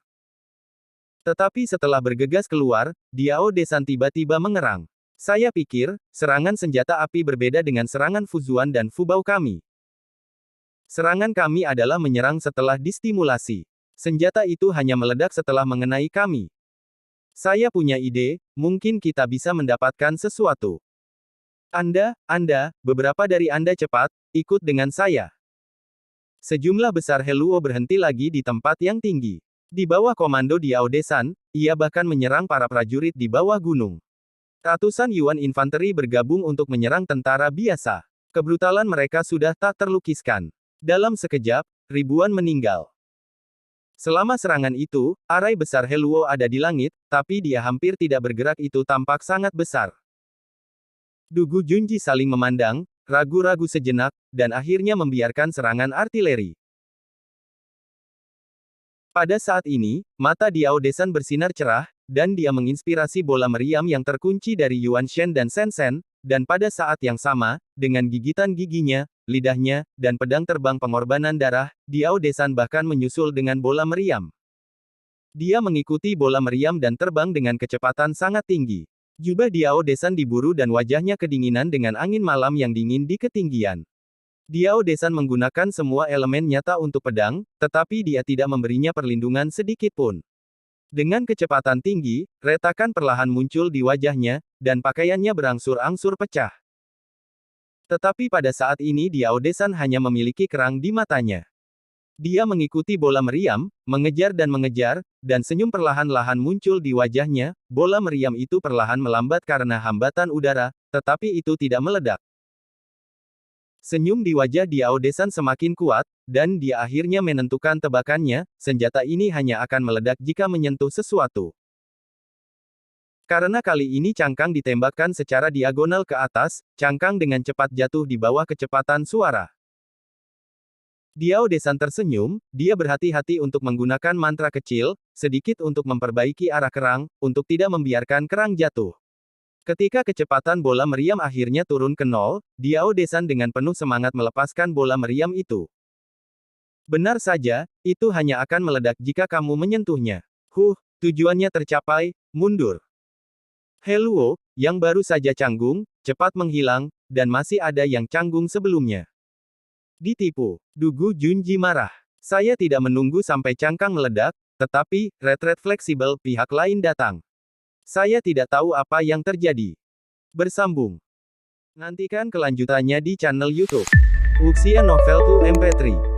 Tetapi setelah bergegas keluar, Diao Desan tiba-tiba mengerang. Saya pikir, serangan senjata api berbeda dengan serangan Fuzuan dan Fubao kami. Serangan kami adalah menyerang setelah distimulasi. Senjata itu hanya meledak setelah mengenai kami. Saya punya ide, mungkin kita bisa mendapatkan sesuatu. Anda, beberapa dari Anda cepat, ikut dengan saya. Sejumlah besar Heluo berhenti lagi di tempat yang tinggi. Di bawah komando Diao Desan, ia bahkan menyerang para prajurit di bawah gunung. Ratusan Yuan infanteri bergabung untuk menyerang tentara biasa. Kebrutalan mereka sudah tak terlukiskan. Dalam sekejap, ribuan meninggal. Selama serangan itu, arai besar Heluo ada di langit, tapi dia hampir tidak bergerak itu tampak sangat besar. Dugu Junji saling memandang, ragu-ragu sejenak, dan akhirnya membiarkan serangan artileri. Pada saat ini, mata Diao Desan bersinar cerah, dan dia menginspirasi bola meriam yang terkunci dari Yuan Shen dan Shen Shen, dan pada saat yang sama, dengan gigitan giginya, lidahnya, dan pedang terbang pengorbanan darah, Diao Desan bahkan menyusul dengan bola meriam. Dia mengikuti bola meriam dan terbang dengan kecepatan sangat tinggi. Jubah Diao Desan diburu dan wajahnya kedinginan dengan angin malam yang dingin di ketinggian. Diao Desan menggunakan semua elemen nyata untuk pedang, tetapi dia tidak memberinya perlindungan sedikit pun. Dengan kecepatan tinggi, retakan perlahan muncul di wajahnya, dan pakaiannya berangsur-angsur pecah. Tetapi pada saat ini Diao Desan hanya memiliki kerang di matanya. Dia mengikuti bola meriam, mengejar, dan senyum perlahan-lahan muncul di wajahnya. Bola meriam itu perlahan melambat karena hambatan udara, tetapi itu tidak meledak. Senyum di wajah Diao Desan semakin kuat, dan dia akhirnya menentukan tebakannya, senjata ini hanya akan meledak jika menyentuh sesuatu. Karena kali ini cangkang ditembakkan secara diagonal ke atas, cangkang dengan cepat jatuh di bawah kecepatan suara. Diao Desan tersenyum, dia berhati-hati untuk menggunakan mantra kecil, sedikit untuk memperbaiki arah kerang, untuk tidak membiarkan kerang jatuh. Ketika kecepatan bola meriam akhirnya turun ke nol, Diao Desan dengan penuh semangat melepaskan bola meriam itu. Benar saja, itu hanya akan meledak jika kamu menyentuhnya. Tujuannya tercapai, mundur. Heluo, yang baru saja canggung, cepat menghilang, dan masih ada yang canggung sebelumnya. Ditipu. Dugu Junji marah. Saya tidak menunggu sampai cangkang meledak, tetapi, retret fleksibel, pihak lain datang. Saya tidak tahu apa yang terjadi. Bersambung. Nantikan kelanjutannya di channel YouTube Wuxia Novel 2 MP3.